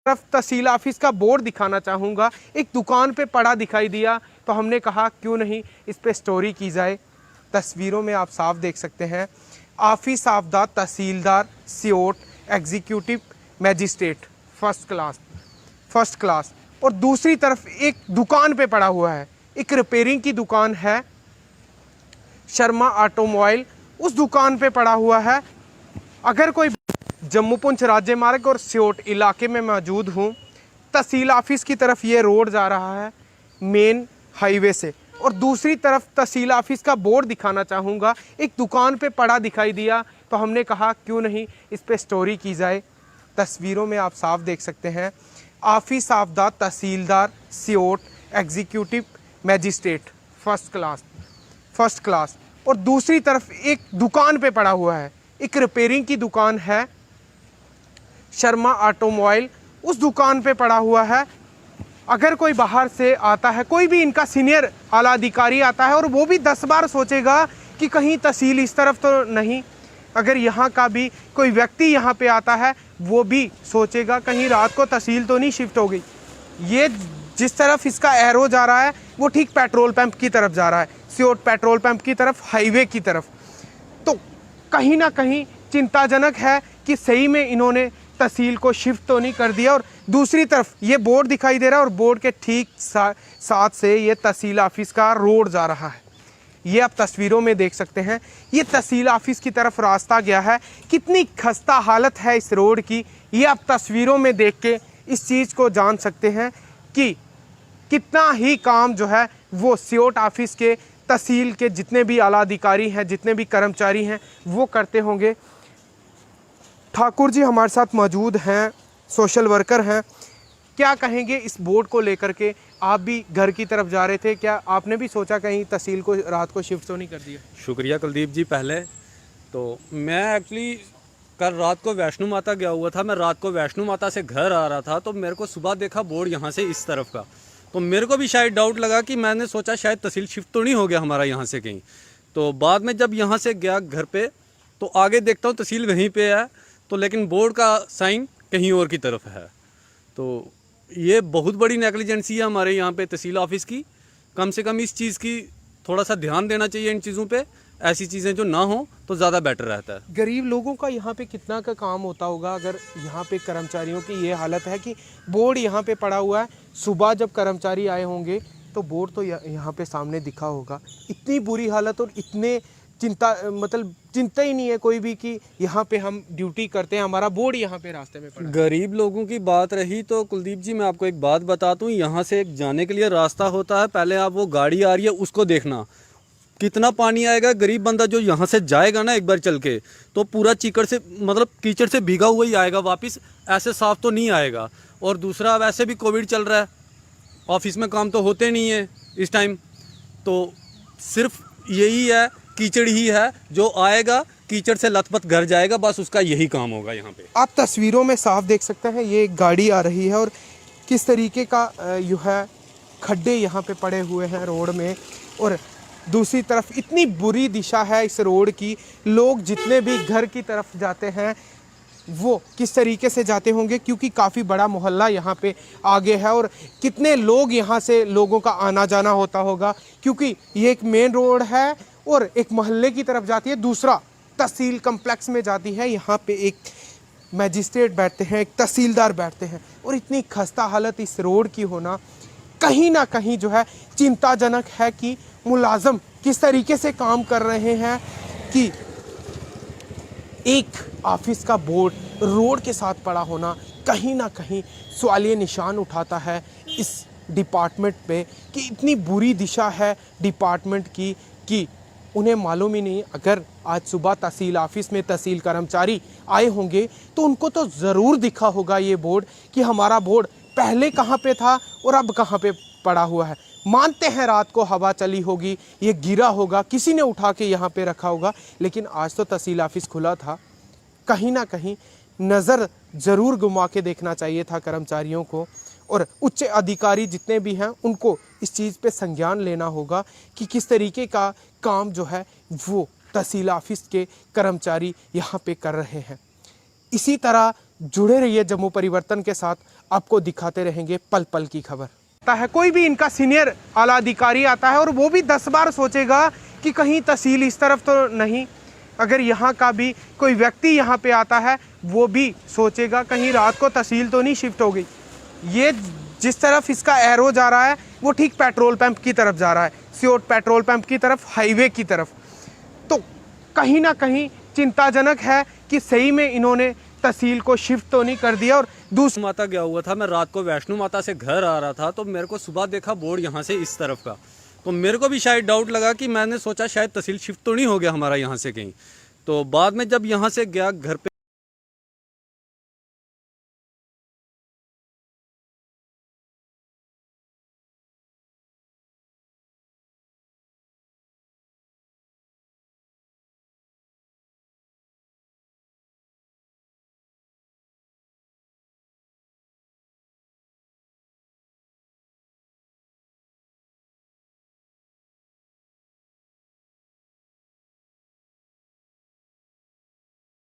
तरफ तहसील ऑफिस का बोर्ड दिखाना चाहूँगा। एक दुकान पे पड़ा दिखाई दिया तो हमने कहा क्यों नहीं इस पे स्टोरी की जाए। तस्वीरों में आप साफ देख सकते हैं, ऑफिस ऑफ द तहसीलदार सियोट एग्जीक्यूटिव मैजिस्ट्रेट फर्स्ट क्लास। और दूसरी तरफ एक दुकान पे पड़ा हुआ है, एक रिपेयरिंग की दुकान है, शर्मा ऑटोमोबाइल उस दुकान पे पड़ा हुआ है। अगर कोई जम्मू पुंछ राज्य मार्ग और सियोट इलाके में मौजूद हूँ, तहसील ऑफिस की तरफ ये रोड जा रहा है मेन हाईवे से, और दूसरी तरफ तहसील ऑफिस का बोर्ड दिखाना चाहूँगा। एक दुकान पे पड़ा दिखाई दिया तो हमने कहा क्यों नहीं इस पे स्टोरी की जाए। तस्वीरों में आप साफ देख सकते हैं, ऑफिस ऑफ द तहसीलदार सियोट एग्जीक्यूटिव मैजिस्ट्रेट फर्स्ट क्लास। और दूसरी तरफ एक दुकान पे पड़ा हुआ है, एक रिपेयरिंग की दुकान है, शर्मा ऑटोमोबाइल उस दुकान पे पड़ा हुआ है। अगर कोई बाहर से आता है, कोई भी इनका सीनियर आला अधिकारी आता है और वो भी 10 बार सोचेगा कि कहीं तहसील इस तरफ तो नहीं। अगर यहाँ का भी कोई व्यक्ति यहाँ पे आता है वो भी सोचेगा कहीं रात को तहसील तो नहीं शिफ्ट हो गई। ये जिस तरफ इसका एरो जा रहा है वो ठीक पेट्रोल पंप की तरफ जा रहा है, सियोट पेट्रोल पंप की तरफ, हाईवे की तरफ। तो कहीं ना कहीं चिंताजनक है कि सही में इन्होंने तहसील को शिफ्ट तो नहीं कर दिया। और दूसरी तरफ ये बोर्ड दिखाई दे रहा है और बोर्ड के ठीक साथ से ये तहसील ऑफिस का रोड जा रहा है। ये आप तस्वीरों में देख सकते हैं, ये तहसील ऑफिस की तरफ रास्ता गया है। कितनी खस्ता हालत है इस रोड की, ये आप तस्वीरों में देख के इस चीज़ को जान सकते हैं कि कितना ही काम जो है वो सियोट ऑफिस के तहसील के जितने भी आला अधिकारी हैं, जितने भी कर्मचारी हैं वो करते होंगे। ठाकुर जी हमारे साथ मौजूद हैं, सोशल वर्कर हैं। क्या कहेंगे इस बोर्ड को लेकर के? आप भी घर की तरफ जा रहे थे, क्या आपने भी सोचा कहीं तहसील को रात को शिफ्ट तो नहीं कर दिया? शुक्रिया कुलदीप जी। पहले तो मैं एक्चुअली कल रात को वैष्णो माता गया हुआ था। मैं रात को वैष्णो माता से घर आ रहा था तो मेरे को सुबह देखा बोर्ड यहाँ से इस तरफ का, तो मेरे को भी शायद डाउट लगा कि मैंने सोचा शायद तहसील शिफ्ट तो नहीं हो गया हमारा यहाँ से कहीं। तो बाद में जब यहाँ से गया घर पे तो आगे देखता हूँ तहसील वहीं पे है, तो लेकिन बोर्ड का साइन कहीं और की तरफ है। तो ये बहुत बड़ी नेग्लिजेंसी है हमारे यहाँ पे तहसील ऑफिस की। कम से कम इस चीज़ की थोड़ा सा ध्यान देना चाहिए इन चीज़ों पे। ऐसी चीज़ें जो ना हो तो ज़्यादा बेटर रहता है। गरीब लोगों का यहाँ पे कितना का काम होता होगा अगर यहाँ पे कर्मचारियों की ये हालत है कि बोर्ड यहाँ पे पड़ा हुआ है। सुबह जब कर्मचारी आए होंगे तो बोर्ड तो यहाँ पे सामने दिखा होगा। इतनी बुरी हालत और इतने चिंता ही नहीं है कोई भी कि यहाँ पे हम ड्यूटी करते हैं, हमारा बोर्ड यहाँ पे रास्ते में पड़ा। गरीब लोगों की बात रही तो कुलदीप जी मैं आपको एक बात बताता हूँ। यहाँ से एक जाने के लिए रास्ता होता है, पहले आप वो गाड़ी आ रही है उसको देखना कितना पानी आएगा। गरीब बंदा जो यहाँ से जाएगा ना एक बार चल के तो पूरा चीकड़ से कीचड़ से भीगा हुआ ही आएगा वापस, ऐसे साफ तो नहीं आएगा। और दूसरा वैसे भी कोविड चल रहा है, ऑफिस में काम तो होते नहीं है इस टाइम, तो सिर्फ यही है कीचड़ ही है जो आएगा कीचड़ से लथपथ घर जाएगा, बस उसका यही काम होगा यहाँ पे। आप तस्वीरों में साफ देख सकते हैं ये एक गाड़ी आ रही है और किस तरीके का यू है खड्डे यहाँ पे पड़े हुए हैं रोड में। और दूसरी तरफ इतनी बुरी दिशा है इस रोड की, लोग जितने भी घर की तरफ जाते हैं वो किस तरीके से जाते होंगे, क्योंकि काफ़ी बड़ा मोहल्ला यहाँ पे आगे है और कितने लोग यहाँ से लोगों का आना जाना होता होगा, क्योंकि ये एक मेन रोड है और एक मोहल्ले की तरफ जाती है, दूसरा तहसील कम्प्लेक्स में जाती है। यहाँ पे एक मैजिस्ट्रेट बैठते हैं, एक तहसीलदार बैठते हैं और इतनी खस्ता हालत इस रोड की होना कहीं ना कहीं जो है चिंताजनक है कि मुलाजम किस तरीके से काम कर रहे हैं कि एक ऑफिस का बोर्ड रोड के साथ पड़ा होना कहीं ना कहीं सवालिया निशान उठाता है इस डिपार्टमेंट पे कि इतनी बुरी दिशा है डिपार्टमेंट की कि उन्हें मालूम ही नहीं। अगर आज सुबह तहसील ऑफिस में तहसील कर्मचारी आए होंगे तो उनको तो ज़रूर दिखा होगा ये बोर्ड कि हमारा बोर्ड पहले कहाँ पे था और अब कहाँ पे पड़ा हुआ है। मानते हैं रात को हवा चली होगी, ये गिरा होगा, किसी ने उठा के यहाँ पे रखा होगा, लेकिन आज तो तहसील ऑफिस खुला था। कहीं ना कहीं नज़र ज़रूर घुमा के देखना चाहिए था कर्मचारियों को, और उच्च अधिकारी जितने भी हैं उनको इस चीज़ पे संज्ञान लेना होगा कि किस तरीके का काम जो है वो तहसील ऑफिस के कर्मचारी यहाँ पे कर रहे हैं। इसी तरह जुड़े रहिए जम्मू परिवर्तन के साथ, आपको दिखाते रहेंगे पल पल की खबर। है कोई भी इनका सीनियर आला अधिकारी आता है और वो भी 10 बार सोचेगा कि कहीं तहसील इस तरफ तो नहीं। अगर यहाँ का भी कोई व्यक्ति यहाँ पे आता है वो भी सोचेगा कहीं रात को तहसील तो नहीं शिफ्ट हो गई। ये जिस तरफ इसका एरो जा रहा है वो ठीक पेट्रोल पंप की तरफ जा रहा है, सियोट पेट्रोल पंप की तरफ, हाईवे की तरफ। तो कहीं ना कहीं चिंताजनक है कि सही में इन्होंने तहसील को शिफ्ट तो नहीं कर दिया। और दूसरी माता गया हुआ था, मैं रात को वैष्णो माता से घर आ रहा था, तो मेरे को सुबह देखा बोर्ड यहाँ से इस तरफ का, तो मेरे को भी शायद डाउट लगा कि मैंने सोचा शायद तहसील शिफ्ट तो नहीं हो गया हमारा यहाँ से कहीं। तो बाद में जब यहाँ से गया घर पे